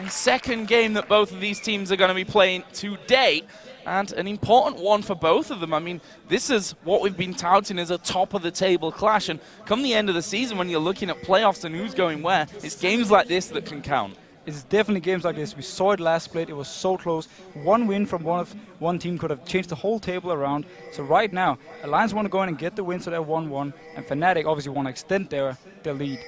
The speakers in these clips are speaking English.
A second game that both of these teams are going to be playing today, and an important one for both of them. I mean, this is what we've been touting as a top-of-the-table clash, and come the end of the season when you're looking at playoffs and who's going where, it's games like this that can count. It's definitely games like this. We saw it last split. It was so close. One win from one team could have changed the whole table around. So right now, Alliance want to go in and get the win, so they're 1-1, and Fnatic obviously want to extend their lead.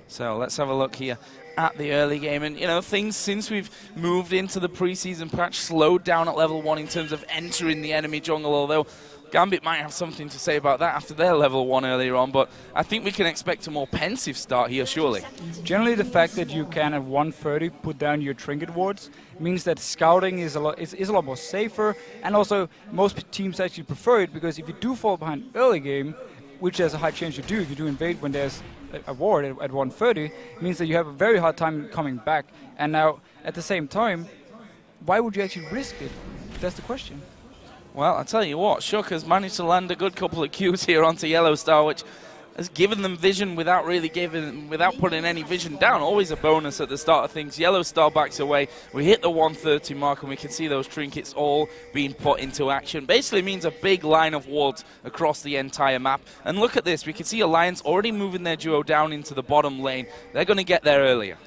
So let's have a look here at the early game, and you know, things since we've moved into the preseason patch slowed down at level 1 in terms of entering the enemy jungle, although Gambit might have something to say about that after their level 1 earlier on, but I think we can expect a more pensive start here, surely. Generally, the fact that you can at 130 put down your trinket wards means that scouting is a lot more safer, and also most teams actually prefer it, because if you do fall behind early game, which there's a high chance you do if you do invade when there's a ward at 130, it means that you have a very hard time coming back. And now, at the same time, why would you actually risk it? That's the question. Well, I'll tell you what, Shook has managed to land a good couple of Qs here onto Yellow Star, which has given them vision without putting any vision down. Always a bonus at the start of things. Yellow Star backs away. We hit the 130 mark, and we can see those trinkets all being put into action. Basically means a big line of wards across the entire map. And look at this. We can see Alliance already moving their duo down into the bottom lane. They're going to get there earlier.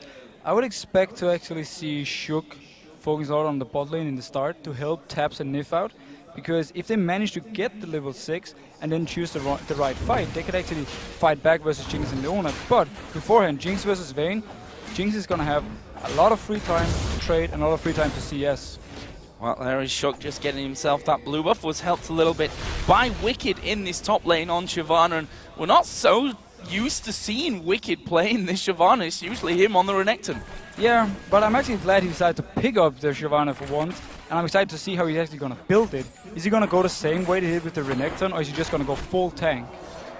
I would expect to actually see Shook focus a lot on the bot lane in the start to help Taps and Nif out. Because if they manage to get the level 6 and then choose the right fight, they could actually fight back versus Jinx and Leona. But beforehand, Jinx versus Vayne, Jinx is going to have a lot of free time to trade and a lot of free time to CS. Well, there is Shook just getting himself that blue buff. Was helped a little bit by Wicked in this top lane on Shyvana, and we're not so used to seeing Wicked playing this Shyvana. It's usually him on the Renekton. Yeah, but I'm actually glad he decided to pick up the Shyvana for once, and I'm excited to see how he's actually going to build it. Is he going to go the same way he did with the Renekton, or is he just going to go full tank?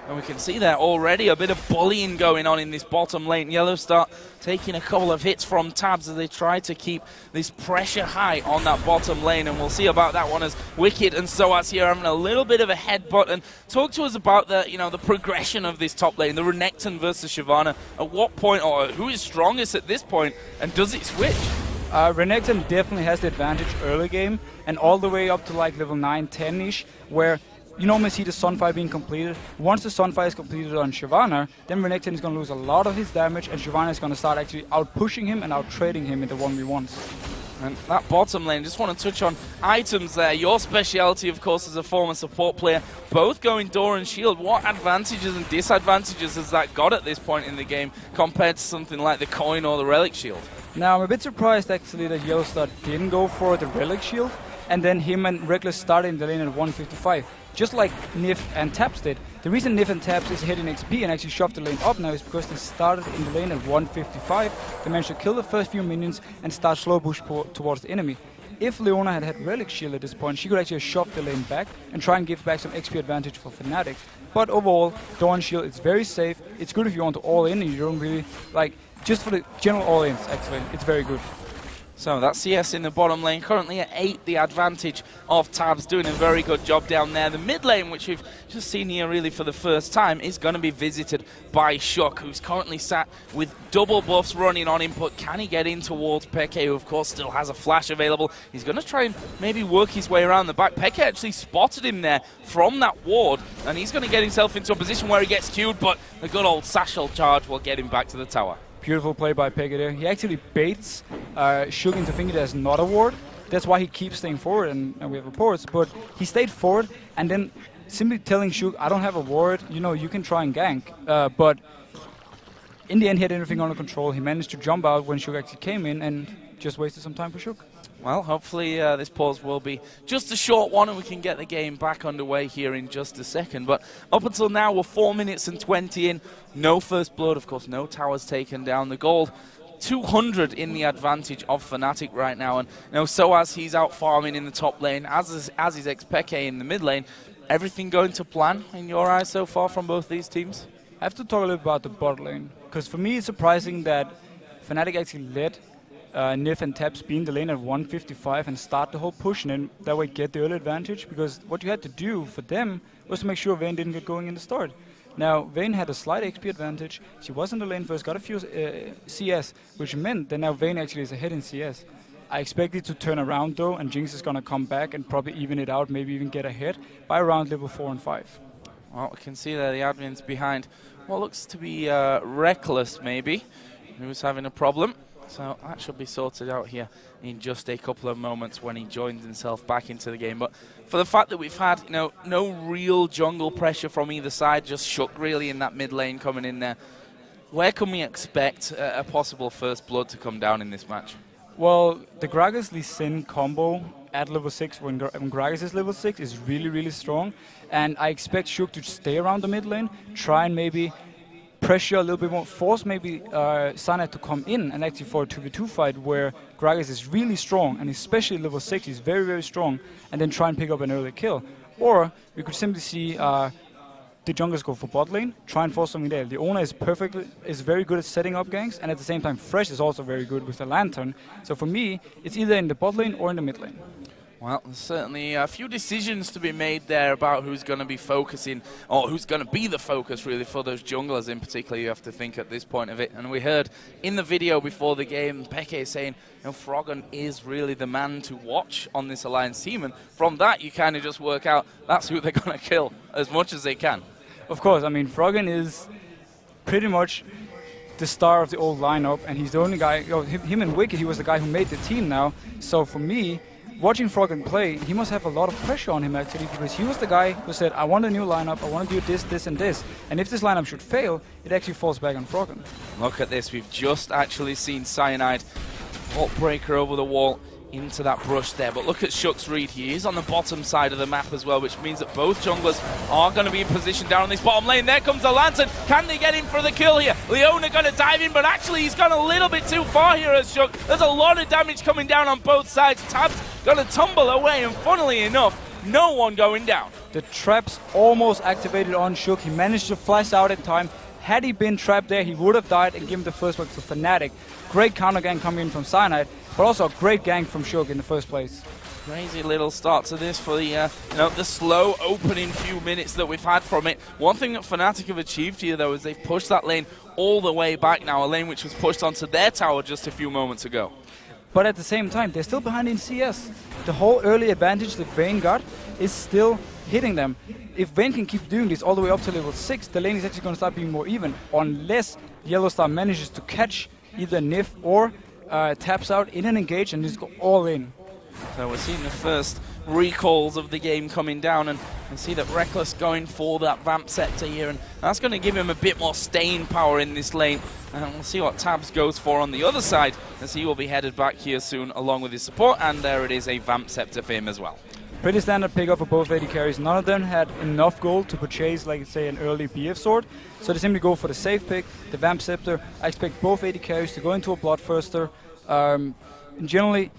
And we can see there already a bit of bullying going on in this bottom lane. Yellow Star taking a couple of hits from Tabs as they try to keep this pressure high on that bottom lane. And we'll see about that one as Wicked and Soaz here having a little bit of a headbutt. And talk to us about the, the progression of this top lane, the Renekton versus Shyvana. At what point, or who is strongest at this point, and does it switch? Renekton definitely has the advantage early game, and all the way up to like level 9, 10-ish, where you normally see the Sunfire being completed. Once the Sunfire is completed on Shyvana, then Renekton is going to lose a lot of his damage, and Shyvana is going to start actually out-pushing him and out-trading him in the 1v1s. And that bottom lane, just want to touch on items there. Your speciality, of course, as a former support player, both going Door and Shield. What advantages and disadvantages has that got at this point in the game compared to something like the Coin or the Relic Shield? Now, I'm a bit surprised, actually, that Yellow Star didn't go for the Relic Shield, and then him and Reckless started in the lane at 155. Just like Nif and Taps did. The reason Nif and Taps is hitting XP and actually shoved the lane up now is because they started in the lane at 155. They managed to kill the first few minions and start slow push towards the enemy. If Leona had Relic Shield at this point, she could actually shove the lane back and try and give back some XP advantage for Fnatic. But overall, Dawn Shield is very safe. It's good if you want to all in and you don't really, just for the general all-ins, actually. It's very good. So that's CS in the bottom lane, currently at 8, the advantage of Tabs, doing a very good job down there. The mid lane, which we've just seen here really for the first time, is going to be visited by Shook, who's currently sat with double buffs running on input. Can he get in towards Peke, who of course still has a flash available? He's going to try and maybe work his way around the back. Peke actually spotted him there from that ward, and he's going to get himself into a position where he gets queued, but the good old Satchel charge will get him back to the tower. Beautiful play by Peke there. He actually baits Shook into thinking there's not a ward. That's why he keeps staying forward, and we have reports. But he stayed forward, and then simply telling Shook, I don't have a ward, you can try and gank. But in the end, he had everything under control. He managed to jump out when Shook actually came in, and just wasted some time for Shook. Well, hopefully this pause will be just a short one and we can get the game back underway here in just a second. But up until now, we're 4 minutes and 20 in. No first blood, of course, no towers taken down. The gold, 200 in the advantage of Fnatic right now. And Soaz, he's out farming in the top lane, as is ex-Peke in the mid lane. Everything going to plan in your eyes so far from both these teams? I have to talk a little about the bot lane, because for me it's surprising that Fnatic actually let Nif and Taps be in the lane at 155 and start the whole push, and then that way get the early advantage, because what you had to do for them was to make sure Vayne didn't get going in the start. Now, Vayne had a slight XP advantage. She was in the lane first, got a few CS, which meant that now Vayne actually is ahead in CS. I expect it to turn around though, and Jinx is going to come back and probably even it out, maybe even get ahead by around level 4 and 5. Well, we can see there the admin's behind what looks to be Reckless, maybe, who's having a problem. So that should be sorted out here in just a couple of moments when he joins himself back into the game. But for the fact that we've had, you know, no real jungle pressure from either side, just Shook really in that mid lane coming in there, where can we expect a possible first blood to come down in this match? Well, the Gragas Lee Sin combo at level 6 when Gragas is level 6 is really, really strong. And I expect Shook to stay around the mid lane, try and maybe pressure a little bit more, force maybe Sana to come in and actually for a 2v2 fight where Gragas is really strong, and especially level 6 is very, very strong, and then try and pick up an early kill. Or we could simply see the junglers go for bot lane, try and force something there. The owner is very good at setting up ganks, and at the same time Fresh is also very good with the lantern. So for me, it's either in the bot lane or in the mid lane. Well, there's certainly a few decisions to be made there about who's going to be focusing, or who's going to be the focus really for those junglers in particular, you have to think at this point of it. And we heard in the video before the game, Peke saying, you know, Froggen is really the man to watch on this Alliance team. And from that, you kind of just work out that's who they're going to kill as much as they can. Of course, I mean, Froggen is pretty much the star of the old lineup, and he's the only guy, you know, him and Wicked, he was the guy who made the team now. So for me, watching Froggen play, he must have a lot of pressure on him actually, because he was the guy who said, I want a new lineup, I want to do this, this and this. And if this lineup should fail, it actually falls back on Froggen. Look at this, we've just actually seen Cyanide breaker over the wall into that brush there. But look at Shook's read, he is on the bottom side of the map as well, which means that both junglers are going to be in position down on this bottom lane. There comes the Lantern, can they get in for the kill here? Leona going to dive in, but actually he's gone a little bit too far here as Shook. There's a lot of damage coming down on both sides. Tab's going to tumble away, and funnily enough, no one going down. The trap's almost activated on Shook, he managed to flash out in time. Had he been trapped there, he would have died and given the first one to Fnatic. Great counter gang coming in from Cyanide, but also a great gang from Shook in the first place. Crazy little start to this for the you know, the slow opening few minutes that we've had from it. One thing that Fnatic have achieved here though is they've pushed that lane all the way back now, a lane which was pushed onto their tower just a few moments ago. But at the same time, they're still behind in CS. The whole early advantage that Vayne got is still hitting them. If Vayne can keep doing this all the way up to level 6, the lane is actually going to start being more even, unless Yellowstar manages to catch either Nif or taps out in an engage and just go all in. So we're seeing the first recalls of the game coming down, and we see that Reckless going for that Vamp Scepter here, and that's going to give him a bit more staying power in this lane. And we'll see what Tabs goes for on the other side, as he will be headed back here soon along with his support, and there it is, a Vamp Scepter for him as well. Pretty standard pick-up for both AD carries. None of them had enough gold to purchase, like, say, an early BF sword. So they simply go for the safe pick, the Vamp Scepter. I expect both AD carries to go into a Bloodthirster. Generally,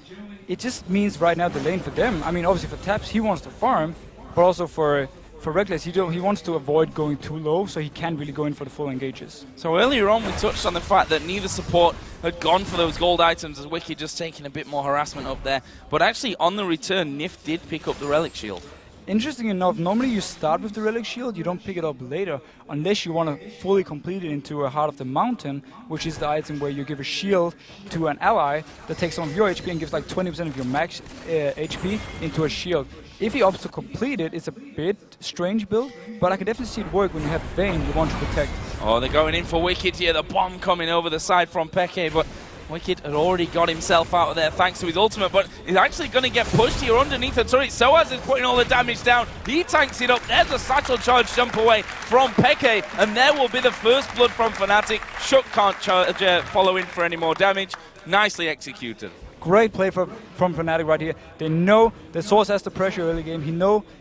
it just means right now the lane for them. I mean, obviously for Taps, he wants to farm, but also for Reckless, he wants to avoid going too low, so he can't really go in for the full engages. So earlier on, we touched on the fact that neither support had gone for those gold items, as Wicked just taking a bit more harassment up there. But actually, on the return, Nif did pick up the Relic Shield. Interesting enough, normally you start with the Relic Shield, you don't pick it up later, unless you want to fully complete it into a Heart of the Mountain, which is the item where you give a shield to an ally that takes some of your HP and gives like 20% of your max HP into a shield. If he opts to complete it, it's a bit strange build, but I can definitely see it work when you have Vayne you want to protect. Oh, they're going in for Wicked here, the bomb coming over the side from Peke, but Wicked had already got himself out of there thanks to his ultimate, but he's actually going to get pushed here underneath the turret. Soaz is putting all the damage down. He tanks it up. There's a satchel charge jump away from Peke, and there will be the first blood from Fnatic. Shook can't follow in for any more damage. Nicely executed. Great play from Fnatic right here. They know that Source has the pressure early game.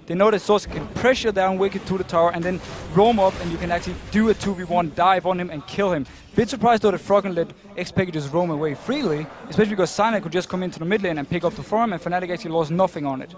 They know that Source can pressure down Wicked to the tower and then roam up, and you can actually do a 2v1 dive on him and kill him. Bit surprised though that Froggen let XP just roam away freely, especially because Cyanide could just come into the mid lane and pick up the farm, and Fnatic actually lost nothing on it.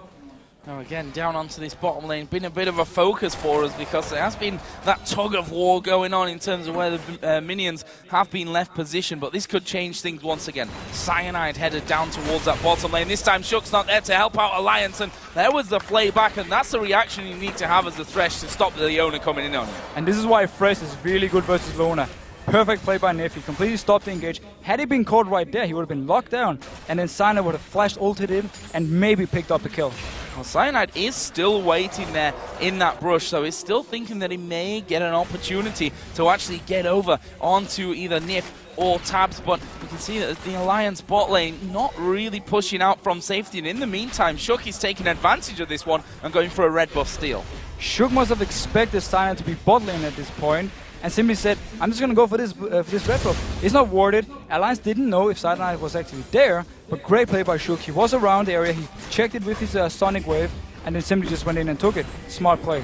Now again, down onto this bottom lane, been a bit of a focus for us because there has been that tug of war going on in terms of where the minions have been left positioned, but this could change things once again. Cyanide headed down towards that bottom lane. This time Shook's not there to help out Alliance, and there was the play back, and that's the reaction you need to have as a Thresh to stop the Leona coming in on you. And this is why Fresh is really good versus Leona. Perfect play by Nif. He completely stopped the engage. Had he been caught right there, he would have been locked down. And then Cyanide would have flashed ulted in and maybe picked up the kill. Well, Cyanide is still waiting there in that brush, so he's still thinking that he may get an opportunity to actually get over onto either Nif or Tabs, but we can see that the Alliance bot lane not really pushing out from safety, and in the meantime, Shook is taking advantage of this one and going for a red buff steal. Shook must have expected Cyanide to be bot lane at this point, and simply said, I'm just going to go for this red buff. It's not worth it. Alliance didn't know if Cyanide was actually there, but great play by Shook. He was around the area, he checked it with his Sonic Wave, and then simply just went in and took it. Smart play.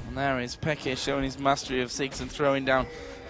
And there is Peke showing his mastery of Ziggs and throwing down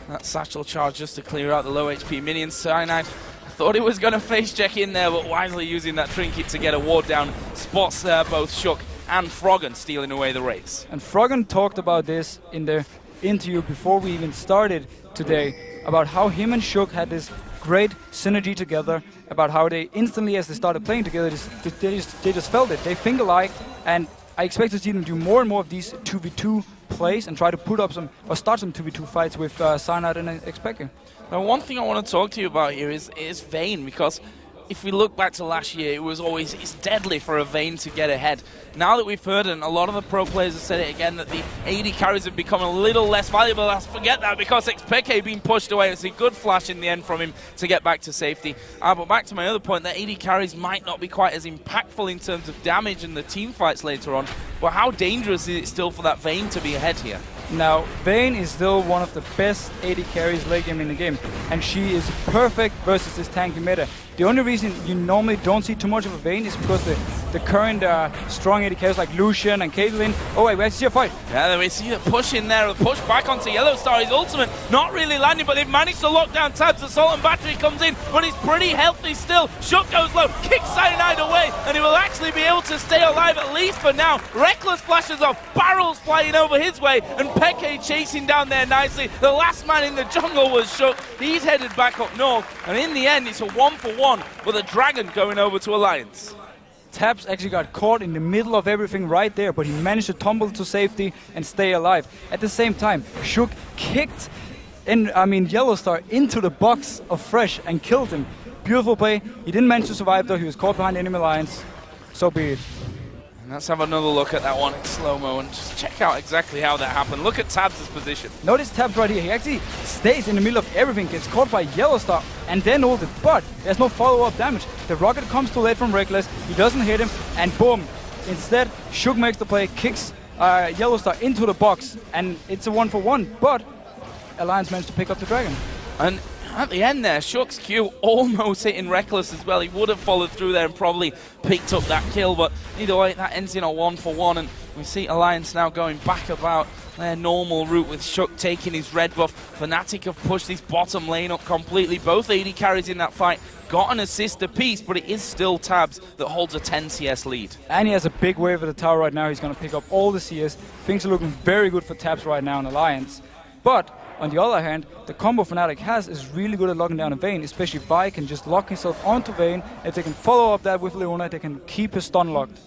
that satchel charge just to clear out the low HP minions. Cyanide thought he was going to face check in there, but wisely using that trinket to get a ward down. Spots both Shook and Froggen stealing away the Wraiths. And Froggen talked about this in the interview before we even started today, about how him and Shook had this great synergy together, about how they instantly, as they started playing together, they just felt it. They finger-like, and I expect to see them do more and more of these 2v2 plays and try to put up some, or start some 2v2 fights with Cyanide and Xpeke. Now, one thing I want to talk to you about here is Vayne, because if we look back to last year, it was always, it's deadly for a Vayne to get ahead. Now that we've heard, and a lot of the pro players have said it again, that the AD carries have become a little less valuable. Let's forget that, because Xpeke being pushed away. It's a good flash in the end from him to get back to safety. But back to my other point, that AD carries might not be quite as impactful in terms of damage in the team fights later on. But how dangerous is it still for that Vayne to be ahead here? Now, Vayne is still one of the best AD carries late game in the game, and she is perfect versus this tanky meta. The only reason you normally don't see too much of a Vayne is because the current strong AD carries like Lucian and Caitlyn. Oh wait, we actually see a fight. Yeah, we see the push in there, the push back onto Yellowstar. His ultimate not really landing, but they've managed to lock down Tabs. Assault and Battery comes in, but he's pretty healthy still. Shook goes low, kicks Cyanide away, and he will actually be able to stay alive at least for now. Reckless flashes off, barrels flying over his way, and Peke chasing down there nicely. The last man in the jungle was Shook. He's headed back up north, and in the end, it's a 1-for-1 with a Dragon going over to Alliance. Tabs actually got caught in the middle of everything right there, but he managed to tumble to safety and stay alive. At the same time, Shook kicked Yellowstar into the box of Fresh and killed him. Beautiful play. He didn't manage to survive though. He was caught behind enemy lines. So be it. And let's have another look at that one in slow-mo and just check out exactly how that happened. Look at Tabs' position. Notice Tabs right here. He actually stays in the middle of everything, gets caught by Yellowstar, and then ulted. But there's no follow-up damage. The rocket comes too late from Reckless. He doesn't hit him, and boom. Instead, Shook makes the play, kicks Yellowstar into the box, and it's a 1-for-1. But Alliance managed to pick up the Dragon. And at the end there, Shook's Q almost hitting Reckless as well. He would have followed through there and probably picked up that kill, but either way, that ends in a 1-for-1, and we see Alliance now going back about their normal route with Shook taking his red buff. Fnatic have pushed this bottom lane up completely. Both AD carries in that fight got an assist apiece, but it is still Tabs that holds a 10 CS lead. And he has a big wave at the tower right now. He's going to pick up all the CS. Things are looking very good for Tabs right now in Alliance. But on the other hand, the combo Fnatic has is really good at locking down a Vayne, especially Vi can just lock himself onto Vayne. If they can follow up that with Leona, they can keep his stun locked.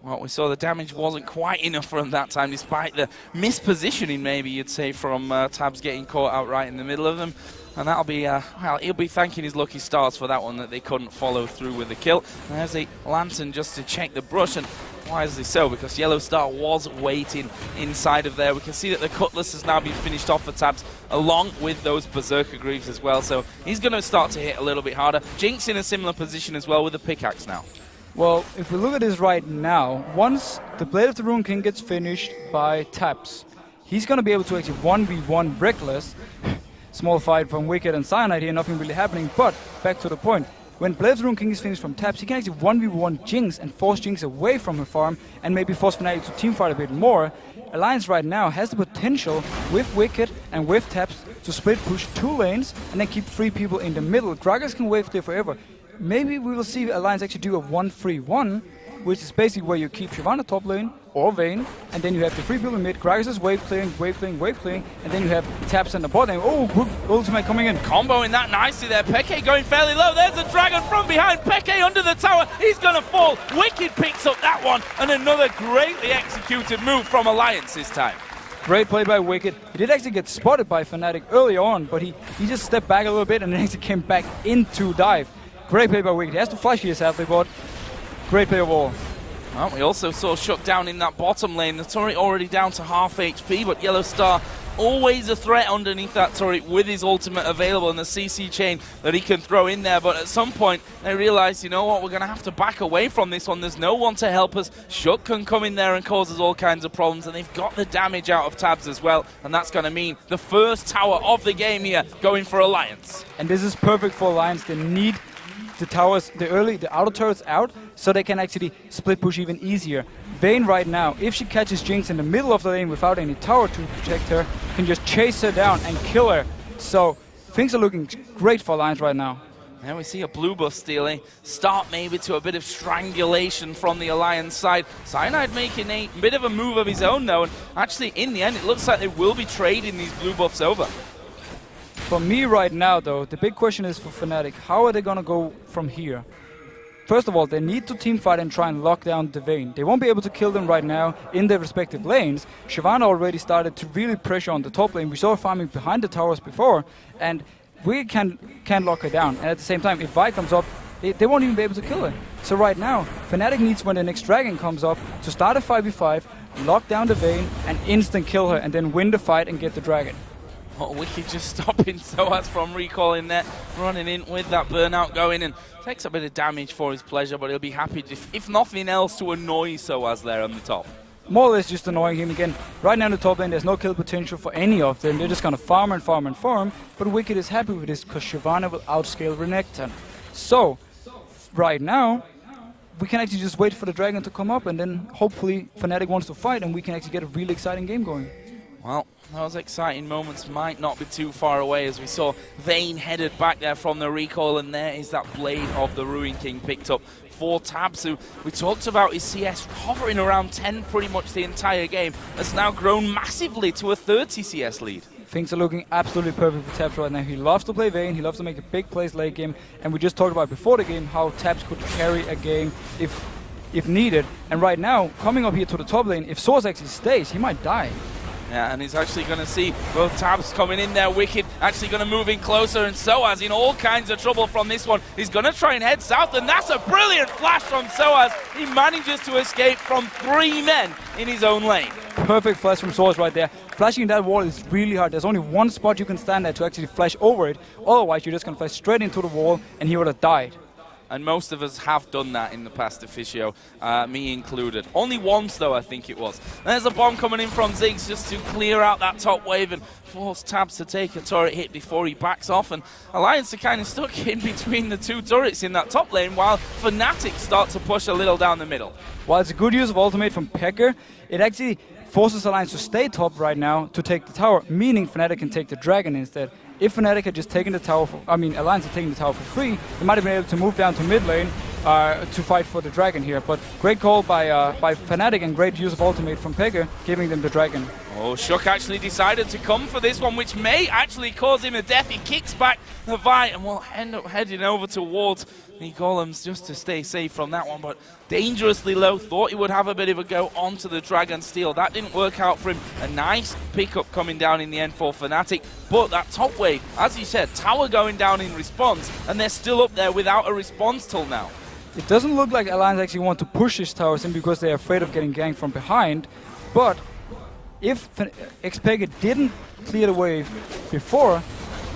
Well, we saw the damage wasn't quite enough for him that time, despite the mispositioning, maybe you'd say, from Tabs getting caught out right in the middle of them. And that'll be, well, he'll be thanking his lucky stars for that one, that they couldn't follow through with the kill. And there's a Lantern just to check the brush, and wisely so, because Yellowstar was waiting inside of there. We can see that the Cutlass has now been finished off for Tabs, along with those Berserker Greaves as well. So he's going to start to hit a little bit harder. Jinx in a similar position as well with the pickaxe now. Well, if we look at this right now, once the Blade of the Rune King gets finished by Tabs, he's going to be able to actually 1v1 Reckless. Small fight from Wicked and Cyanide here, nothing really happening, but back to the point. When Blade of the Rune King is finished from Tabs, he can actually 1v1 Jinx and force Jinx away from her farm and maybe force Fnatic to teamfight a bit more. Alliance right now has the potential with Wicked and with Tabs to split push 2 lanes and then keep 3 people in the middle. Gragas can wave there forever. Maybe we will see Alliance actually do a 1-3-1 which is basically where you keep Shyvana top lane or Vayne, and then you have the 3 people in mid. Gragas is wave clearing, and then you have taps in the bot lane. Oh, good ultimate coming in. Comboing that nicely there. Peke going fairly low. There's a dragon from behind. Peke under the tower. He's going to fall. Wicked picks up that one, and another greatly executed move from Alliance this time. Great play by Wicked. He did actually get spotted by Fnatic early on, but he just stepped back a little bit and then actually came back into dive. Great play by Wicked. He has to flash here, sadly, but great play overall. Well, we also saw Shook down in that bottom lane. The turret already down to half HP, but Yellow Star always a threat underneath that turret with his ultimate available and the CC chain that he can throw in there. But at some point, they realize, you know what, we're going to have to back away from this one. There's no one to help us. Shook can come in there and causes all kinds of problems, and they've got the damage out of Tabs as well, and that's going to mean the first tower of the game here going for Alliance. And this is perfect for Alliance. They need the towers, the outer turrets out, so they can actually split push even easier. Vayne right now, if she catches Jinx in the middle of the lane without any tower to protect her, can just chase her down and kill her. So things are looking great for Alliance right now. Now we see a blue buff stealing, start maybe to a bit of strangulation from the Alliance side. Cyanide making a bit of a move of his own though, and actually in the end it looks like they will be trading these blue buffs over. For me right now, though, the big question is for Fnatic, how are they going to go from here? First of all, they need to teamfight and try and lock down the Vayne. They won't be able to kill them right now in their respective lanes. Shyvana already started to really pressure on the top lane. We saw her farming behind the towers before, and we can lock her down. And at the same time, if Vi comes up, they won't even be able to kill her. So right now, Fnatic needs, when the next dragon comes up, to start a 5v5, lock down the Vayne, and instant kill her, and then win the fight and get the dragon. Oh, Wicked just stopping Soaz from recalling there, running in with that burnout going, and takes a bit of damage for his pleasure, but he'll be happy, if nothing else, to annoy Soaz there on the top. More or less just annoying him again. Right now in the top lane, there's no kill potential for any of them. They're just going to farm and farm and farm, but Wicked is happy with this because Shyvana will outscale Renekton. So, right now, we can actually just wait for the dragon to come up, and then hopefully Fnatic wants to fight, and we can actually get a really exciting game going. Well, those exciting moments might not be too far away as we saw Vayne headed back there from the recoil, and there is that Blade of the Ruin King picked up for Tabs, who we talked about his CS hovering around 10 pretty much the entire game, has now grown massively to a 30 CS lead. Things are looking absolutely perfect for Tabs right now. He loves to play Vayne, he loves to make a big plays late game, and we just talked about before the game how Tabs could carry a game if needed. And right now, coming up here to the top lane, if Soaz actually stays, he might die. Yeah, and he's actually going to see both Tabs coming in there. Wicked actually going to move in closer, and Soaz in all kinds of trouble from this one. He's going to try and head south, and that's a brilliant flash from Soaz. He manages to escape from 3 men in his own lane. Perfect flash from Soaz right there. Flashing that wall is really hard. There's only one spot you can stand at to actually flash over it. Otherwise, you're just going to flash straight into the wall, and he would have died. And most of us have done that in the past, Officio, me included. Only once, though, I think it was. There's a bomb coming in from Ziggs just to clear out that top wave and force Tabs to take a turret hit before he backs off. And Alliance are kind of stuck in between the 2 turrets in that top lane, while Fnatic start to push a little down the middle. While it's a good use of ultimate from Pecker, it actually forces Alliance to stay top right now to take the tower, meaning Fnatic can take the dragon instead. If Fnatic had just taken the tower, Alliance had taken the tower for free, they might have been able to move down to mid lane to fight for the dragon here. But great call by Fnatic and great use of ultimate from Pega, giving them the dragon. Oh, Shook actually decided to come for this one, which may actually cause him a death. He kicks back the Vi and will end up heading over towards the golems just to stay safe from that one, but dangerously low. Thought he would have a bit of a go onto the dragon steal. That didn't work out for him. A nice pickup coming down in the end for Fnatic, but that top wave, as you said, tower going down in response, and they're still up there without a response till now. It doesn't look like Alliance actually want to push his towers in because they're afraid of getting ganked from behind, but if Xpega didn't clear the wave before,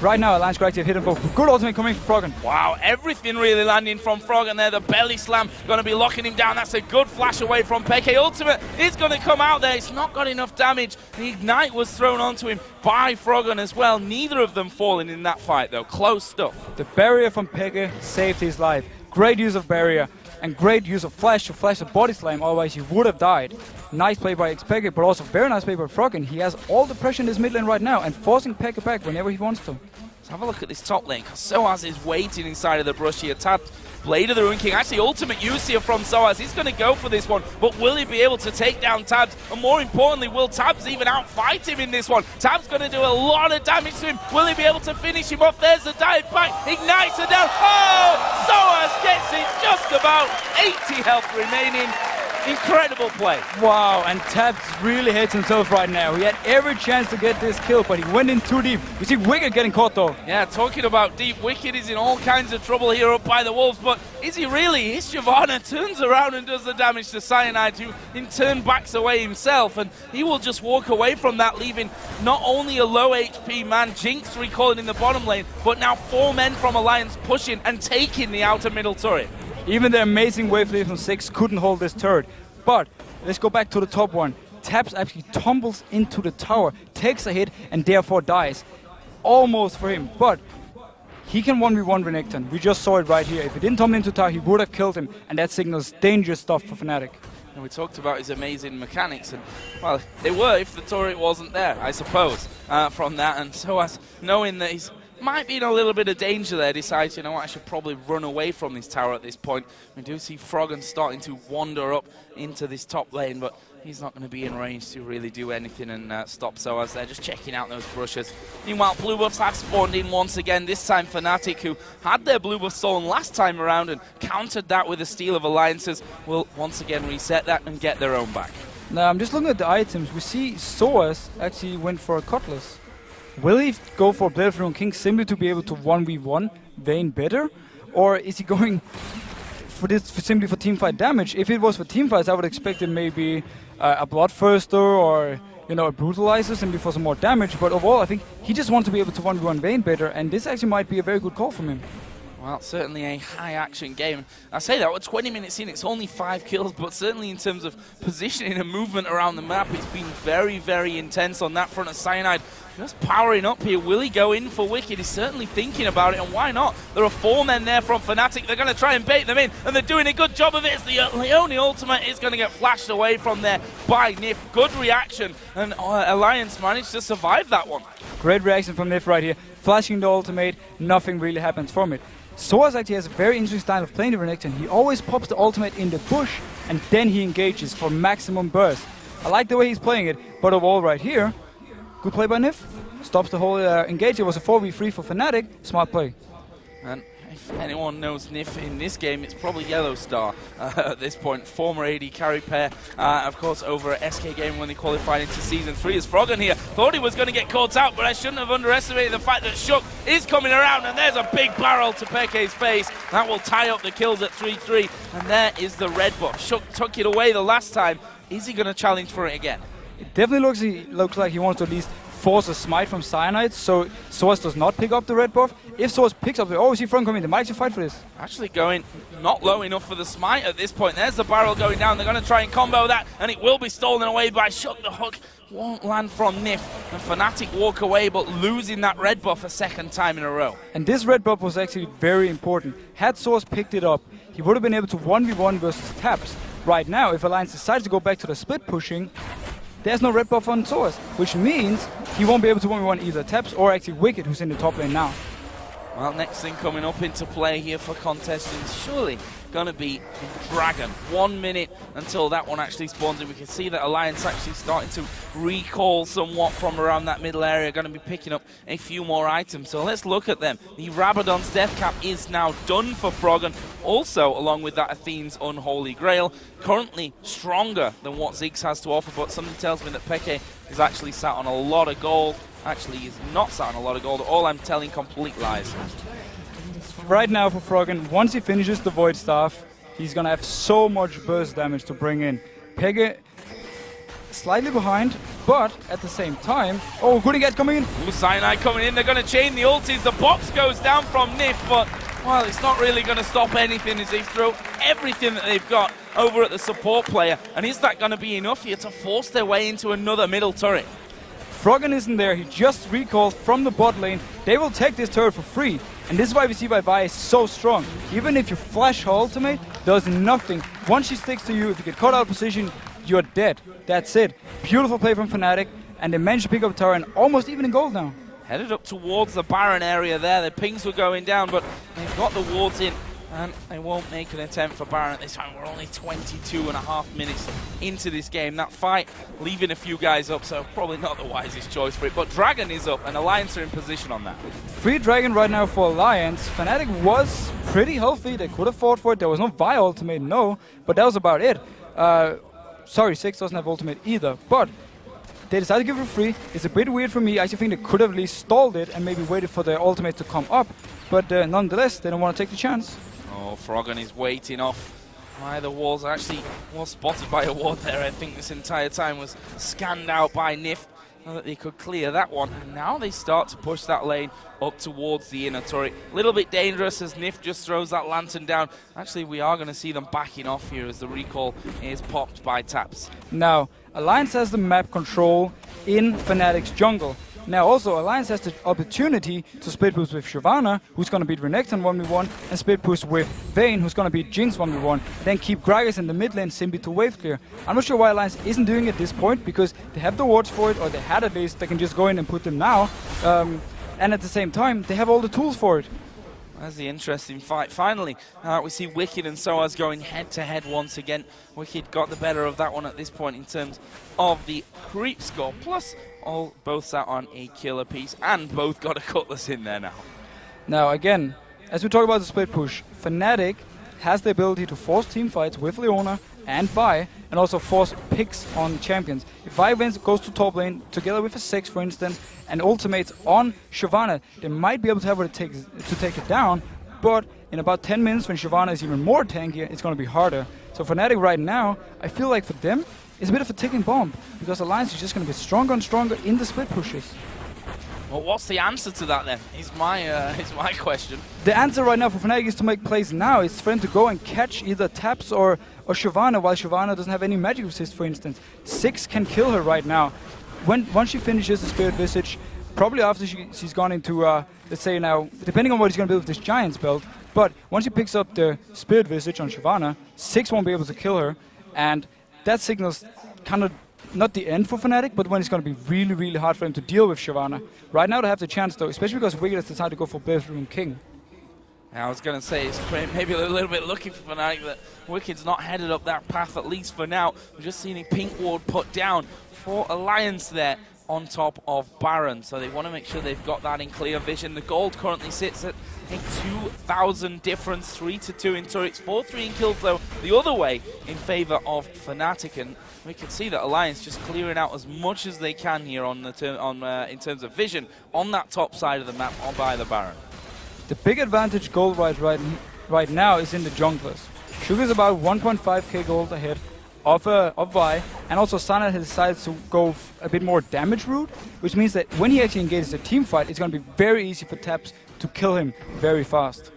right now Alliance could actually have hit him both. Good ultimate coming from Froggen. Wow, everything really landing from Froggen there. The belly slam going to be locking him down. That's a good flash away from Peke. Ultimate is going to come out there. It's not got enough damage. The Ignite was thrown onto him by Froggen as well. Neither of them falling in that fight though. Close stuff. The barrier from Peke saved his life. Great use of barrier and great use of flash to flash the body slam, otherwise he would have died. Nice play by Xpega, but also very nice play by Froggen. He has all the pressure in this mid lane right now and forcing Peke back whenever he wants to. Let's have a look at this top lane, because Soaz is waiting inside of the brush here. Tabs Blade of the Ruin King, actually ultimate use here from Soaz. He's going to go for this one, but will he be able to take down Tabs? And more importantly, will Tabs even outfight him in this one? Tabs going to do a lot of damage to him. Will he be able to finish him off? There's the dive back, ignites her down. Oh, Soaz gets it, just about 80 health remaining. Incredible play. Wow, and Tabs really hates himself right now. He had every chance to get this kill, but he went in too deep. We see Wicked getting caught though. Yeah, talking about deep, Wicked is in all kinds of trouble here up by the Wolves, but is he really? His Shyvana turns around and does the damage to Cyanide, who in turn backs away himself, and he will just walk away from that, leaving not only a low HP man, Jinx recalling in the bottom lane, but now 4 men from Alliance pushing and taking the outer middle turret. Even the amazing wave lead from 6 couldn't hold this turret. But let's go back to the top one. Tabs actually tumbles into the tower, takes a hit, and therefore dies. Almost for him, but he can 1v1 Renekton. We just saw it right here. If he didn't tumble into the tower, he would have killed him, and that signals dangerous stuff for Fnatic. And we talked about his amazing mechanics, and well, they were if the turret wasn't there, I suppose, from that. And so as knowing that he's might be in a little bit of danger there, decides, you know what, I should probably run away from this tower at this point. We do see Froggen starting to wander up into this top lane, but he's not going to be in range to really do anything and stop Soaz there, just checking out those brushes. Meanwhile, blue buffs have spawned in once again, this time Fnatic, who had their blue buff stolen last time around and countered that with a steal of alliances, will once again reset that and get their own back. Now, I'm just looking at the items. We see Soaz actually went for a Cutlass. Will he go for Blade of the Ruin King simply to be able to 1v1 Vayne better? Or is he going for this simply for teamfight damage? If it was for teamfights, I would expect it maybe a Bloodthirster or, you know, a Brutalizer simply for some more damage. But overall, I think he just wants to be able to 1v1 Vayne better, and this actually might be a very good call from him. Well, certainly a high-action game. I say that, we're 20 minutes in, it's only 5 kills, but certainly in terms of positioning and movement around the map, it's been very, very intense on that front of Cyanide. Just powering up here. Will he go in for Wicked? He's certainly thinking about it, and why not? There are 4 men there from Fnatic. They're going to try and bait them in, and they're doing a good job of it. It's the Leone ultimate is going to get flashed away from there by Nif. Good reaction, and Alliance managed to survive that one. Great reaction from Nif right here. Flashing the ultimate, nothing really happens from it. Soaz actually has a very interesting style of playing the Renekton. He always pops the ultimate in the bush, and then he engages for maximum burst. I like the way he's playing it, but overall right here, good play by Nif. Stops the whole engage. It was a 4v3 for Fnatic. Smart play. And if anyone knows Nif in this game, it's probably Yellow Star at this point. Former AD carry pair, of course, over at SK Game when they qualified into Season 3. As Froggen here thought he was going to get caught out, but I shouldn't have underestimated the fact that Shook is coming around, and there's a big barrel to Peke's face. That will tie up the kills at 3-3, and there is the red buff. Shook took it away the last time. Is he going to challenge for it again? It definitely looks like he wants to at least force a smite from Cyanide, so Soaz does not pick up the red buff. If Soaz picks up the... Oh, we see Froggen coming. They might actually fight for this. Actually going not low enough for the smite at this point. There's the barrel going down. They're going to try and combo that, and it will be stolen away by Shook. The hook won't land from Nif, and Fnatic walk away, but losing that red buff a second time in a row. And this red buff was actually very important. Had Soaz picked it up, he would have been able to 1v1 versus Tabs. Right now, if Alliance decides to go back to the split pushing, there's no red buff on Soaz, which means he won't be able to 1v1 either Tabs or actually Wicked, who's in the top lane now. Well, next thing coming up into play here for contestants, surely going to be Dragon. 1 minute until that one actually spawns in. We can see that Alliance actually starting to recall somewhat from around that middle area, going to be picking up a few more items. So let's look at them. The Rabadon's Death Cap is now done for Froggen, also along with that Athene's Unholy Grail. Currently stronger than what Ziggs has to offer, but something tells me that Peke is actually sat on a lot of gold. Actually, he's not sat on a lot of gold. All I'm telling complete lies. Right now for Froggen, once he finishes the Void Staff, he's going to have so much burst damage to bring in. Peke slightly behind, but at the same time... Oh, Goodingate coming in! Ooh, Cyanide coming in. They're going to chain the ultis. The box goes down from Nif, but, well, it's not really going to stop anything as they throw everything that they've got over at the support player. And is that going to be enough here to force their way into another middle turret? Froggen isn't there. He just recalled from the bot lane. They will take this turret for free. And this is why we see Vi is so strong. Even if you flash her ultimate, does nothing. Once she sticks to you, if you get caught out of position, you're dead. That's it. Beautiful play from Fnatic. And they managed to pick up tower and almost even in gold now. Headed up towards the Baron area there. The pings were going down, but they've got the wards in. And they won't make an attempt for Baron at this time. We're only 22.5 minutes into this game. That fight leaving a few guys up, so probably not the wisest choice for it. But Dragon is up, and Alliance are in position on that. Free Dragon right now for Alliance. Fnatic was pretty healthy. They could have fought for it. There was no Vi ultimate, no, but that was about it. Sorry, 6 doesn't have ultimate either, but they decided to give it free. It's a bit weird for me. I actually think they could have at least stalled it and maybe waited for their ultimate to come up, but nonetheless, they don't want to take the chance. Oh, Froggen is waiting off by the walls. Actually was spotted by a ward there. I think this entire time was scanned out by Nif so that they could clear that one. And now they start to push that lane up towards the inner turret. A little bit dangerous as Nif just throws that lantern down. Actually, we are going to see them backing off here as the recall is popped by Taps. Now, Alliance has the map control in Fnatic's jungle. Now also, Alliance has the opportunity to split push with Shyvana, who's going to beat Renekton 1v1, and split push with Vayne, who's going to beat Jinx 1v1, then keep Gragas in the mid lane simply to wave clear. I'm not sure why Alliance isn't doing it at this point, because they have the wards for it, or they had at least. They can just go in and put them now. And at the same time, they have all the tools for it. That's the interesting fight. Finally, we see Wicked and Soaz going head-to-head once again. Wicked got the better of that one at this point in terms of the creep score. Plus, both sat on a killer piece, and both got a Cutlass in there now. Now, again, as we talk about the split push, Fnatic has the ability to force team fights with Leona and Vi, and also force picks on champions. If Vi goes to top lane, together with a 6, for instance, and ultimates on Shyvana, they might be able to have what it takes to take it down, but in about 10 minutes, when Shyvana is even more tankier, it's going to be harder. So Fnatic right now, I feel like for them, it's a bit of a ticking bomb, because Alliance is just going to get stronger and stronger in the split pushes. Well, what's the answer to that then? Is my question. The answer right now for Fnatic is to make plays now. It's for them to go and catch either Taps or Shyvana, while Shyvana doesn't have any magic resist, for instance. 6 can kill her right now. Once she finishes the Spirit Visage, probably after she's gone into, let's say now, depending on what he's going to build with this Giant's belt, but once she picks up the Spirit Visage on Shyvana, 6 won't be able to kill her, and that signals kind of not the end for Fnatic, but when it's going to be really, really hard for them to deal with Shyvana. Right now they have the chance though, especially because Wicked has decided to go for Bedroom King. I was going to say, it's maybe a little bit lucky for Fnatic that Wicked's not headed up that path, at least for now. We're just seeing a pink ward put down for Alliance there on top of Baron. So they want to make sure they've got that in clear vision. The gold currently sits at a 2,000 difference, 3-2 in turrets, 4-3 in kills though, the other way in favor of Fnatic. And we can see that Alliance just clearing out as much as they can here on the in terms of vision on that top side of the map by the Baron. The big advantage gold-wise right now is in the junglers. Sugar's about 1.5k gold ahead of Vi, and also Sana has decided to go a bit more damage route, which means that when he actually engages a team fight, it's going to be very easy for Taps to kill him very fast.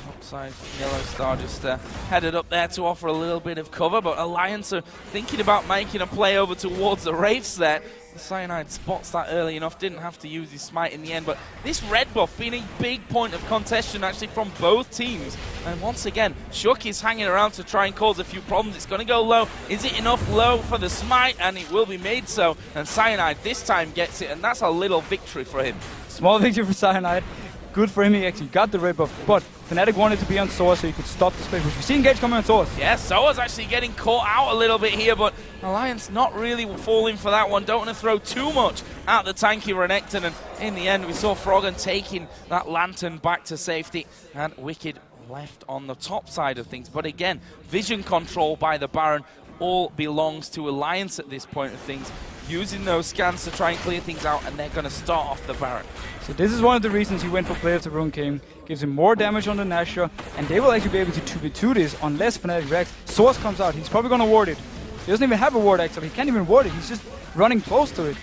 Top side, Yellow Star just headed up there to offer a little bit of cover, but Alliance are thinking about making a play over towards the Wraiths there. Cyanide spots that early enough, didn't have to use his smite in the end, but this red buff being a big point of contention actually from both teams. And once again, Shook is hanging around to try and cause a few problems. It's going to go low. Is it enough low for the smite? And it will be made so. And Cyanide this time gets it, and that's a little victory for him. Small victory for Cyanide. Good for him, he actually got the red buff, but Fnatic wanted to be on Soaz so he could stop the split push. We see Engage coming on Soaz. Yeah, Soaz actually getting caught out a little bit here, but Alliance not really falling for that one. Don't want to throw too much at the tanky Renekton, and in the end we saw Froggen taking that lantern back to safety, and Wicked left on the top side of things. But again, vision control by the Baron all belongs to Alliance at this point of things, using those scans to try and clear things out, and they're going to start off the Baron. So this is one of the reasons he went for Play of the Rune King. Gives him more damage on the Nashor, and they will actually be able to 2v2 this unless Fnatic reacts. Soaz comes out, he's probably going to ward it. He doesn't even have a ward actually, he can't even ward it, he's just running close to it.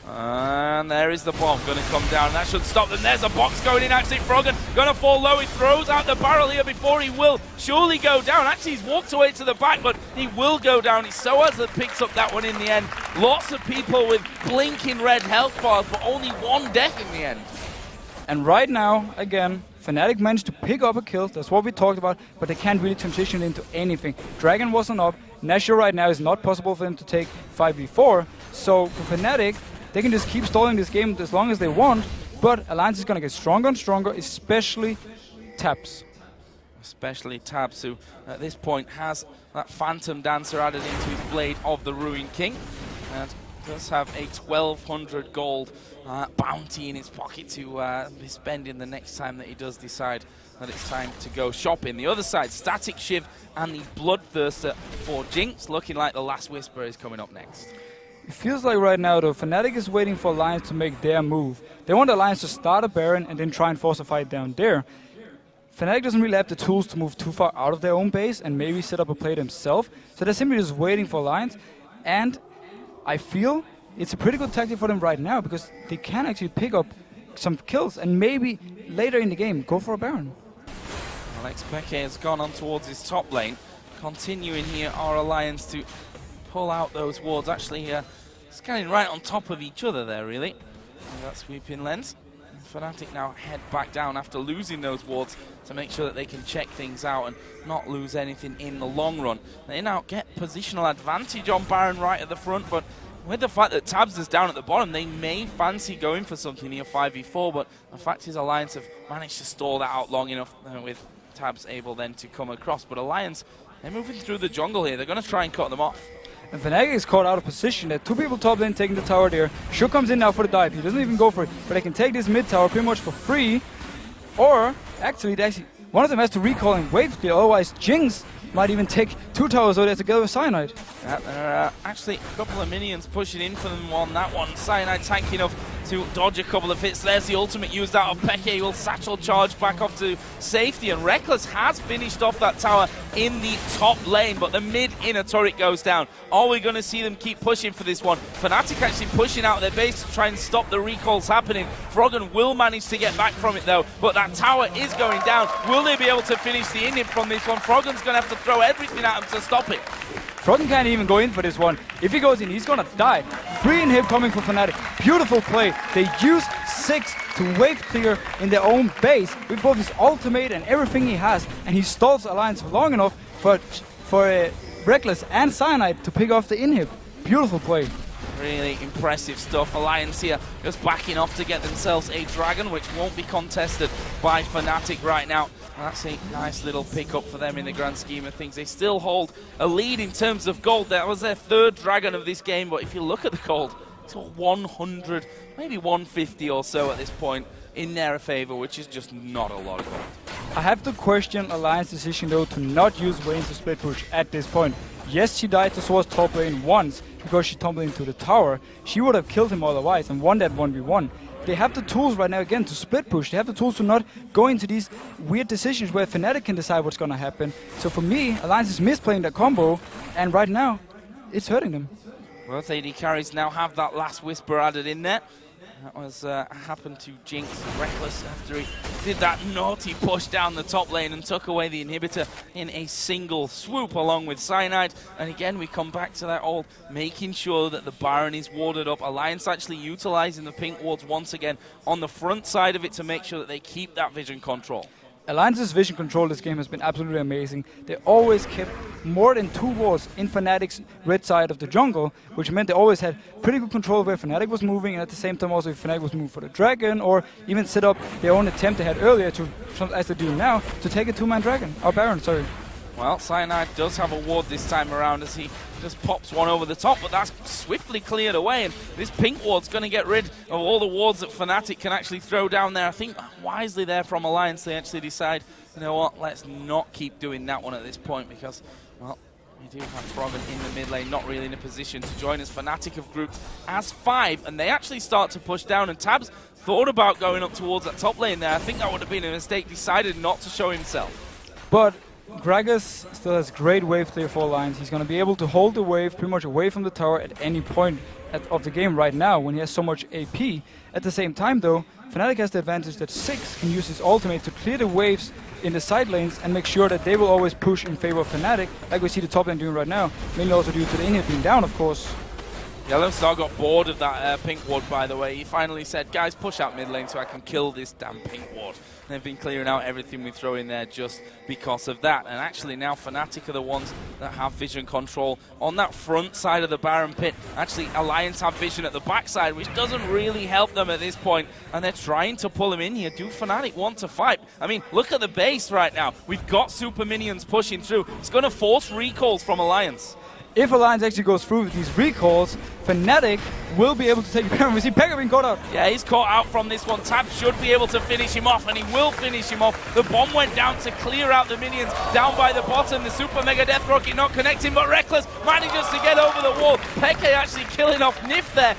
And there is the bomb going to come down. That should stop them. There's a box going in. Actually, Froggen going to fall low. He throws out the barrel here before he will surely go down. Actually, he's walked away to the back, but he will go down. It's Soaz that picks up that one in the end. Lots of people with blinking red health bars, but only one death in the end. And right now, again, Fnatic managed to pick up a kill. That's what we talked about, but they can't really transition into anything. Dragon wasn't up. Nashor right now is not possible for them to take 5v4. So for Fnatic, they can just keep stalling this game as long as they want, but Alliance is going to get stronger and stronger, especially Taps. Especially Tabs, who at this point has that Phantom Dancer added into his Blade of the Ruined King, and does have a 1200 gold bounty in his pocket to be spending the next time that he does decide that it's time to go shopping. The other side, Static Shiv and the Bloodthirster for Jinx, looking like the Last Whisper is coming up next. It feels like right now, though, Fnatic is waiting for Alliance to make their move. They want Alliance to start a Baron and then try and force a fight down there. Fnatic doesn't really have the tools to move too far out of their own base and maybe set up a play themselves, so they're simply just waiting for Alliance. And I feel it's a pretty good tactic for them right now, because they can actually pick up some kills and maybe later in the game go for a Baron. Alex Peke has gone on towards his top lane. Continuing here, our Alliance to pull out those wards. Actually, scanning right on top of each other there, really. And that sweeping lens. Fnatic now head back down after losing those wards to make sure that they can check things out and not lose anything in the long run. They now get positional advantage on Baron right at the front, but with the fact that Tabs is down at the bottom, they may fancy going for something here 5v4, but the fact is Alliance have managed to stall that out long enough with Tabs able then to come across. But Alliance, they're moving through the jungle here. They're going to try and cut them off. And Fnatic is caught out of position. There are two people top lane taking the tower there. Shook comes in now for the dive. He doesn't even go for it, but they can take this mid tower pretty much for free. Or, actually, one of them has to recall and wave clear, otherwise Jinx might even take two towers over there together with Cyanide. Actually, a couple of minions pushing in for them on that one. Cyanide tanky enough to dodge a couple of hits. There's the ultimate used out of Peke. He will satchel charge back off to safety, and Reckless has finished off that tower in the top lane, but the mid inner turret goes down. Are we going to see them keep pushing for this one? Fnatic actually pushing out of their base to try and stop the recalls happening. Froggen will manage to get back from it though, but that tower is going down. Will they be able to finish the inhib from this one? Froggen's going to have to throw everything at him to stop it. Froggen can't even go in for this one. If he goes in, he's gonna die. Free inhib coming from Fnatic. Beautiful play. They use 6 to wave clear in their own base with both his ultimate and everything he has, and he stalls Alliance for long enough for Reckless and Cyanide to pick off the inhib. Beautiful play. Really impressive stuff. Alliance here just backing off to get themselves a dragon, which won't be contested by Fnatic right now. That's a nice little pickup for them in the grand scheme of things. They still hold a lead in terms of gold. That was their third dragon of this game, but if you look at the gold, it's 100, maybe 150 or so at this point in their favor, which is just not a lot of gold. I have to question Alliance's decision though to not use Vayne to split push at this point. Yes, she died to Swords top lane once because she tumbled into the tower. She would have killed him otherwise and won that 1v1. They have the tools right now again to split push. They have the tools to not go into these weird decisions where Fnatic can decide what's going to happen. So for me, Alliance is misplaying that combo, and right now, it's hurting them. Both AD carries now have that Last Whisper added in there. That was happened to Jinx Reckless after he did that naughty push down the top lane and took away the inhibitor in a single swoop along with Cyanide. And again, we come back to that old making sure that the Baron is warded up. Alliance actually utilizing the pink wards once again on the front side of it to make sure that they keep that vision control. Alliance's vision control this game has been absolutely amazing. They always kept more than 2 wards in Fnatic's red side of the jungle, which meant they always had pretty good control of where Fnatic was moving, and at the same time also if Fnatic was moving for the dragon, or even set up their own attempt they had earlier to, as they do now, to take a 2-man dragon. Or Baron, sorry. Well, Cyanide does have a ward this time around as he just pops one over the top, but that's swiftly cleared away, and this pink ward's going to get rid of all the wards that Fnatic can actually throw down there. I think wisely there from Alliance, they actually decide, you know what, let's not keep doing that one at this point because, well, we do have Froggen in the mid lane, not really in a position to join us. Fnatic have grouped as 5, and they actually start to push down, and Tabs thought about going up towards that top lane there. I think that would have been a mistake, decided not to show himself. But Gragas still has great wave clear for Alliance. He's going to be able to hold the wave pretty much away from the tower at any point of the game right now when he has so much AP. At the same time though, Fnatic has the advantage that 6 can use his ultimate to clear the waves in the side lanes and make sure that they will always push in favor of Fnatic, like we see the top lane doing right now, mainly also due to the inhib being down, of course. Yellowstar got bored of that pink ward, by the way. He finally said, guys, push out mid lane so I can kill this damn pink ward. They've been clearing out everything we throw in there just because of that. And actually now Fnatic are the ones that have vision control on that front side of the Baron pit. Actually, Alliance have vision at the backside, which doesn't really help them at this point. And they're trying to pull him in here. Do Fnatic want to fight? I mean, look at the base right now. We've got super minions pushing through. It's going to force recalls from Alliance. If Alliance actually goes through with these recalls, Fnatic will be able to take Baron. We see Pekka being caught out. Yeah, he's caught out from this one. Tab should be able to finish him off, and he will finish him off. The bomb went down to clear out the minions down by the bottom. The Super Mega Death Rocket not connecting, but Reckless manages to get over the wall. Pekka actually killing off Nif there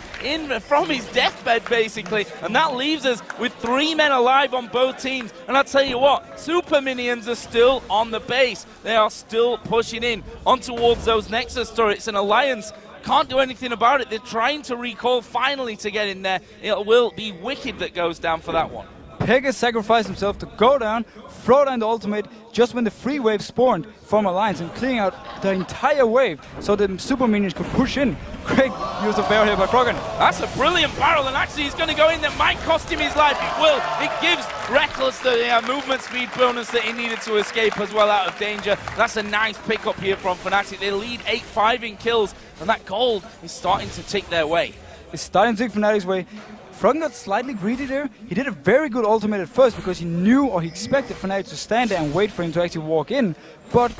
from his deathbed, basically. And that leaves us with 3 men alive on both teams. And I'll tell you what, Super Minions are still on the base. They are still pushing in on towards those Nexus turrets, and Alliance can't do anything about it. They're trying to recall finally to get in there. It will be Wicked that goes down for that one. Pekka sacrificed himself to go down, throw down the ultimate just when the free wave spawned from Alliance and clearing out the entire wave so the super minions could push in. Great use of barrier here by Froggen. That's a brilliant barrel, and actually he's going to go in. That might cost him his life. It will. It gives Reckless the movement speed bonus that he needed to escape as well out of danger. That's a nice pickup here from Fnatic. They lead 8-5 in kills, and that gold is starting to tick their way. It's starting to take Fnatic's way. Froggen got slightly greedy there. He did a very good ultimate at first because he knew or he expected Fnatic to stand there and wait for him to actually walk in, but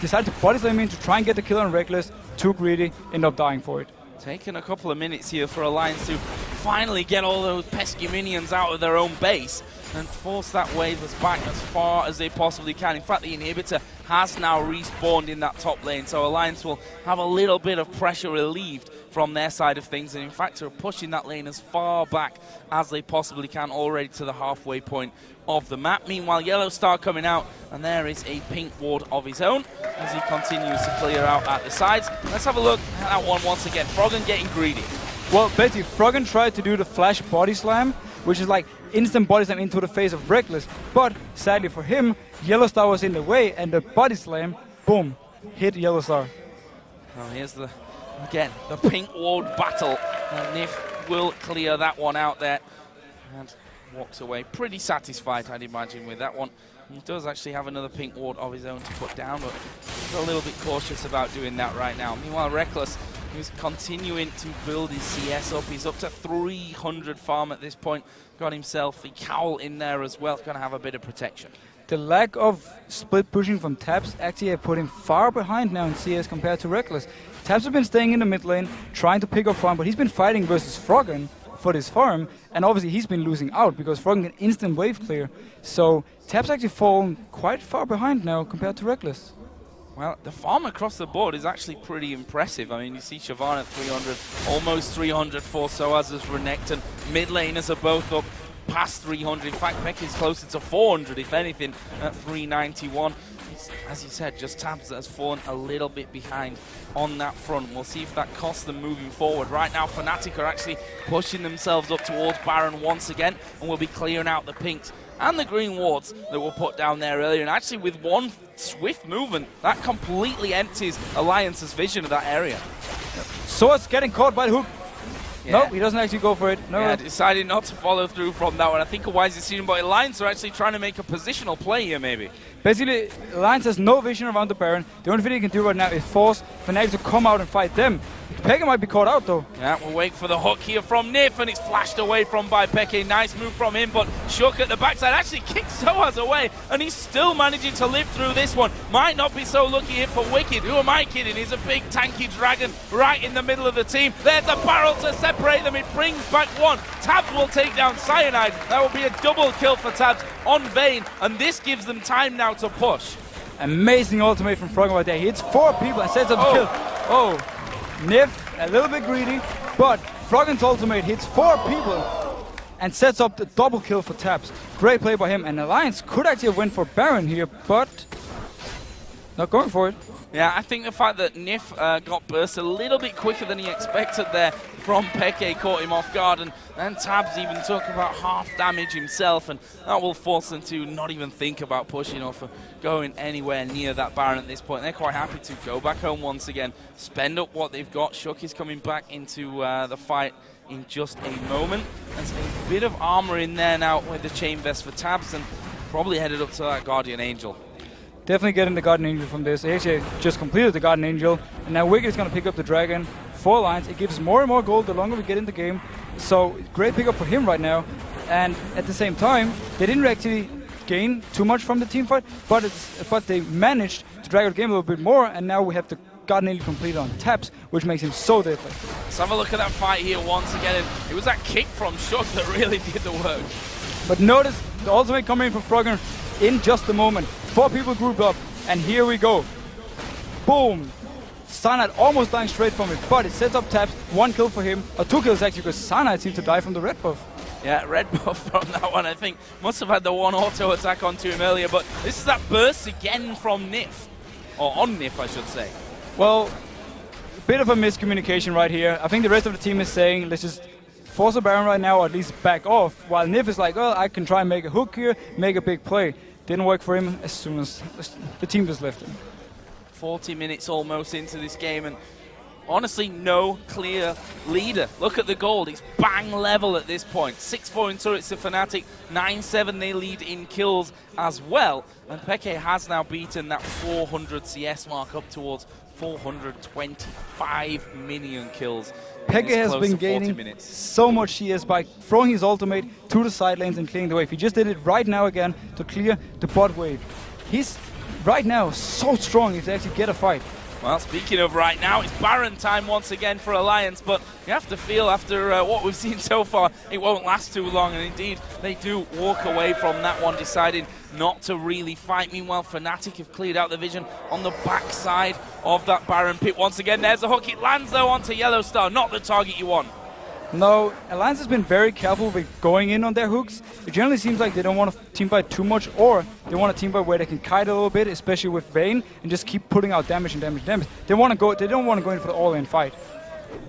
decided to body slam in to try and get the kill on Reckless. Too greedy, ended up dying for it. Taking a couple of minutes here for Alliance to finally get all those pesky minions out of their own base and force that wave back as far as they possibly can. In fact, the inhibitor has now respawned in that top lane, so Alliance will have a little bit of pressure relieved from their side of things, and in fact are pushing that lane as far back as they possibly can, already to the halfway point of the map. Meanwhile, Yellow Star coming out, and there is a pink ward of his own as he continues to clear out at the sides. Let's have a look at that one once again. Froggen getting greedy. Well, basically, Froggen tried to do the flash body slam, which is like instant body slam into the face of Reckless, but sadly for him, Yellow Star was in the way, and the body slam, boom, hit Yellow Star. Well, here's the pink ward battle, and Nif will clear that one out there and walks away pretty satisfied, I'd imagine, with that one. He does actually have another pink ward of his own to put down, but he's a little bit cautious about doing that right now. Meanwhile, Reckless, who's continuing to build his CS up. He's up to 300 farm at this point. Got himself the cowl in there as well. Going to have a bit of protection. The lack of split pushing from Tabs actually have put him far behind now in CS compared to Reckless. Tabs have been staying in the mid lane, trying to pick up farm, but he's been fighting versus Froggen for this farm, and obviously he's been losing out because Froggen can instant wave clear. So Tabs actually fallen quite far behind now compared to Reckless. Well, the farm across the board is actually pretty impressive. I mean, you see Shyvana at 300, almost 300 for Soaz as Renekton. Mid laners are both up past 300. In fact, Pekka's closer to 400, if anything, at 391. It's, as you said, just Tabs that has fallen a little bit behind on that front. We'll see if that costs them moving forward. Right now, Fnatic are actually pushing themselves up towards Baron once again, and will be clearing out the pinks and the green wards that were put down there earlier. And actually, with one swift movement, that completely empties Alliance's vision of that area. So it's getting caught by the hook. Yeah. No, he doesn't actually go for it. No. Yeah, decided not to follow through from that one. I think a wise decision, but Alliance are actually trying to make a positional play here, maybe. Basically, Alliance has no vision around the Baron. The only thing he can do right now is force Fnatic to come out and fight them. Pekka might be caught out, though. Yeah, we'll wait for the hook here from Nif, and it's flashed away from by Pekka. Nice move from him, but Shook at the backside actually kicks Soaz away, and he's still managing to live through this one. Might not be so lucky here for Wicked. Who am I kidding? He's a big tanky dragon right in the middle of the team. There's a barrel to separate them. It brings back one. Tabs will take down Cyanide. That will be a double kill for Tabs on Vayne, and this gives them time now to push. Amazing ultimate from Froggen right there. He hits 4 people and sets up the kill. Oh. Nif, a little bit greedy, but Froggen's ultimate hits 4 people and sets up the double kill for Tabs. Great play by him, and Alliance could actually win for Baron here, but not going for it. Yeah, I think the fact that Nif got burst a little bit quicker than he expected there from Pekka caught him off guard, and then Tabs even took about half damage himself, and that will force them to not even think about pushing off or going anywhere near that Baron at this point. They're quite happy to go back home once again, spend up what they've got. Shook is coming back into the fight in just a moment. There's a bit of armor in there now with the chain vest for Tabs, and Probably headed up to that Guardian Angel. Definitely getting the Guardian Angel from this. AJ just completed the Guardian Angel, and now Wicked is going to pick up the Dragon. 4 lines. It gives more and more gold the longer we get in the game. So great pickup for him right now. And at the same time, they didn't actually gain too much from the team fight, but they managed to drag out the game a little bit more, and now we have the Guardian Angel completed on taps, which makes him so deadly. Let's have a look at that fight here once again. And it was that kick from Shook that really did the work. But notice the ultimate coming in from Frogger in just a moment. 4 people grouped up, and here we go. Boom! Cyanide almost dying straight from it, but it sets up taps. 1 kill for him, or 2 kills actually, because Cyanide seemed to die from the red buff. Yeah, red buff from that one, I think. Must have had the 1 auto attack onto him earlier, but this is that burst again from Nif. Or on Nif, I should say. Well, a bit of a miscommunication right here. I think the rest of the team is saying, let's just force a Baron right now, or at least back off, while Nif is like, well, I can try and make a hook here, make a big play. Didn't work for him as soon as the team just left him. 40 minutes almost into this game, and honestly, no clear leader. Look at the gold. It's bang level at this point. 6-4 in turrets to Fnatic. 9-7 they lead in kills as well. And Peke has now beaten that 400 CS mark up towards 425 million kills. Peke has been gaining so much CS by throwing his ultimate to the side lanes and clearing the wave. He just did it right now again to clear the bot wave. He's right now so strong if they actually get a fight. Well, speaking of right now, it's Baron time once again for Alliance, but you have to feel after what we've seen so far, it won't last too long, and indeed, they do walk away from that one, deciding not to really fight. Meanwhile, Fnatic have cleared out the vision on the backside of that Baron pit. Once again, there's a hook. It lands, though, onto Yellow Star, not the target you want. No, Alliance has been very careful with going in on their hooks. It generally seems like they don't want to teamfight too much, or they want a teamfight where they can kite a little bit, especially with Vayne, and just keep putting out damage and damage and damage. They don't want to go in for the all-in fight.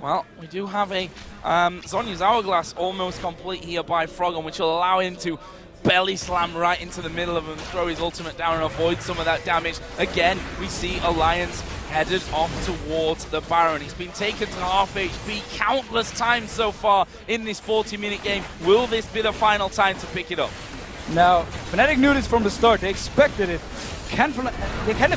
Well, we do have a Zhonya's Hourglass almost complete here by Frogger, which will allow him to belly slam right into the middle of him, throw his ultimate down and avoid some of that damage. Again, we see Alliance headed off towards the Baron. He's been taken to half HP countless times so far in this 40-minute game. Will this be the final time to pick it up? Now, Fnatic knew this from the start. They expected it. They can't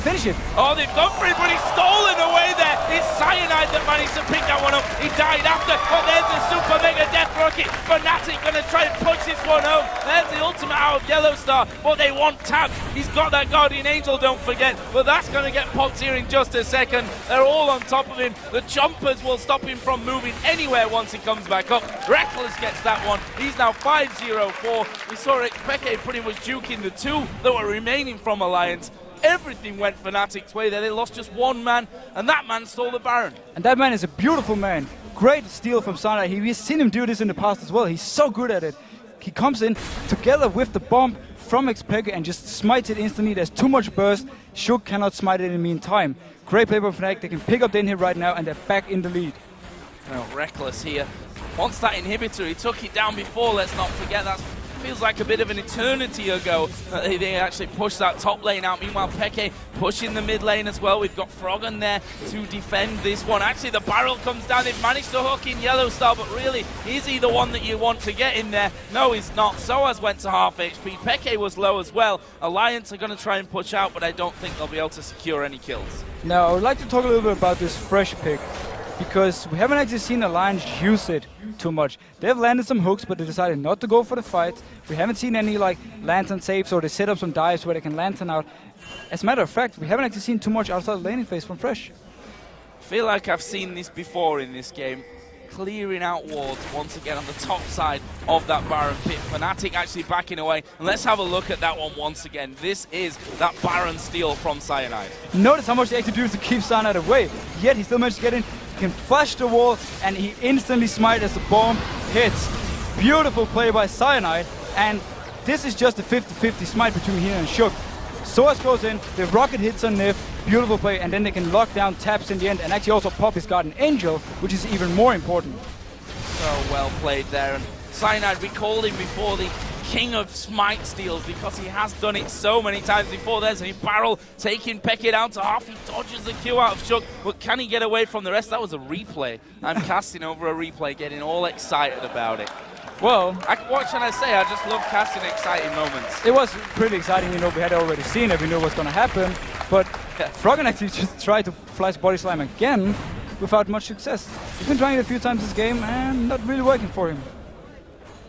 finish it. Oh, they've gone for it, but he's stolen away there. It's Cyanide that managed to pick that one up. He died after, but there's the super mega death rocket. Fnatic going to try and push this one home. There's the ultimate out of Yellow Star, but they want taps. He's got that Guardian Angel, don't forget, but that's going to get popped here in just a second. They're all on top of him. The Chompers will stop him from moving anywhere once he comes back up. Reckless gets that one. He's now 5-0-4. We saw it, Peke pretty much juking the 2 that were remaining from Alliance. Everything went Fnatic's way there. They lost just 1 man, and that man stole the Baron. And that man is a beautiful man. Great steal from Cyanide. We've seen him do this in the past as well. He's so good at it. He comes in together with the bomb from Xpeke and just smites it instantly. There's too much burst. Shook cannot smite it in the meantime. Great play by Fnatic. They can pick up the inhib right now, and they're back in the lead. Well, Reckless here. Once that inhibitor, he took it down before, let's not forget. That feels like a bit of an eternity ago that they actually pushed that top lane out. Meanwhile, Peke pushing the mid lane as well. We've got Froggen there to defend this one. Actually, the barrel comes down. They've managed to hook in Yellow Star, but really, is he the one that you want to get in there? No, he's not. Soaz went to half HP. Peke was low as well. Alliance are going to try and push out, but I don't think they'll be able to secure any kills. Now, I would like to talk a little bit about this fresh pick, because we haven't actually seen Alliance use it too much. They've landed some hooks, but they decided not to go for the fight. We haven't seen any like lantern saves, or they set up some dives where they can lantern out. As a matter of fact, we haven't actually seen too much outside the laning phase from Fresh. I feel like I've seen this before in this game. Clearing out wards once again on the top side of that Baron pit. Fnatic actually backing away. And let's have a look at that one once again. This is that Baron steal from Cyanide. Notice how much they actually do to keep Cyanide away. Yet he still managed to get in. He can flash the wall, and he instantly smites as the bomb hits. Beautiful play by Cyanide. And this is just a 50-50 smite between here and Shook. Soaz goes in, the rocket hits on Nif, beautiful play, and then they can lock down taps in the end and actually also pop his Guardian Angel, which is even more important. So well played there, and Cyanide, we called him before the king of smite steals because he has done it so many times before. There's a barrel taking Peke down to half. He dodges the Q out of Shook, but can he get away from the rest? That was a replay. I'm casting over a replay, getting all excited about it. Well, I can watch and I say I just love casting exciting moments. it was pretty exciting, you know, we had already seen it, we knew what's gonna happen, but Froggen actually just tried to flash body slam again without much success. He's been trying it a few times this game and not really working for him.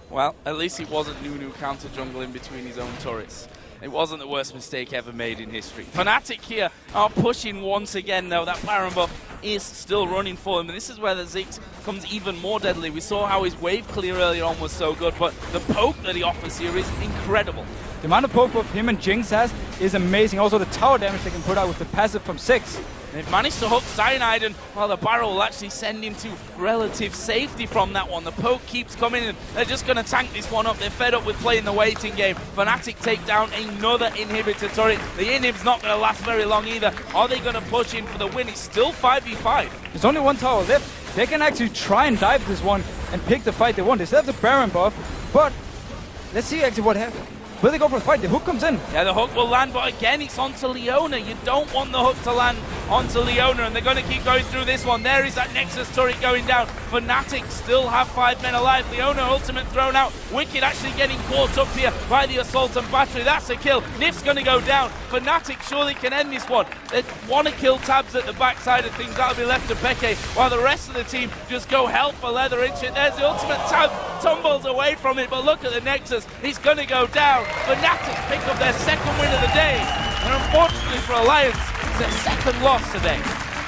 Well, at least it wasn't Nunu counter jungle in between his own turrets. It wasn't the worst mistake ever made in history. Fnatic here are pushing once again, though. That Baron buff is still running for him. And this is where the Ziggs comes even more deadly. We saw how his wave clear earlier on was so good, but the poke that he offers here is incredible. The amount of poke buff him and Jinx has is amazing. Also the tower damage they can put out with the passive from 6. They've managed to hook Cyanide, and well, the barrel will actually send him to relative safety from that one. The poke keeps coming, and they're just going to tank this one up. They're fed up with playing the waiting game. Fnatic take down another inhibitor turret. The inhib's not going to last very long either. Are they going to push in for the win? It's still 5v5. There's only one tower left. They can actually try and dive this one and pick the fight they want. They still have the Baron buff, but let's see actually what happens. Will they go for a fight? The hook comes in. Yeah, the hook will land, but again, it's onto Leona. You don't want the hook to land onto Leona, and they're going to keep going through this one. There is that Nexus turret going down. Fnatic still have 5 men alive. Leona ultimate thrown out. Wicked actually getting caught up here by the assault and battery. That's a kill. Nif's going to go down. Fnatic surely can end this one. They want to kill Tabs at the backside of things. That'll be left to Peke, while the rest of the team just go hell for leather into it. There's the ultimate. Tab tumbles away from it, but look at the Nexus. He's going to go down. Fnatic pick up their second win of the day, and unfortunately for Alliance, it's their second loss today.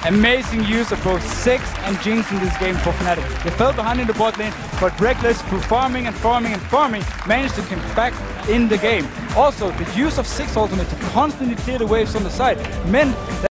Amazing use of both 6 and Jinx in this game for Fnatic. They fell behind in the bot lane, but Reckless, through farming and farming and farming, managed to come back in the game. Also, the use of 6 ultimate to constantly clear the waves on the side meant that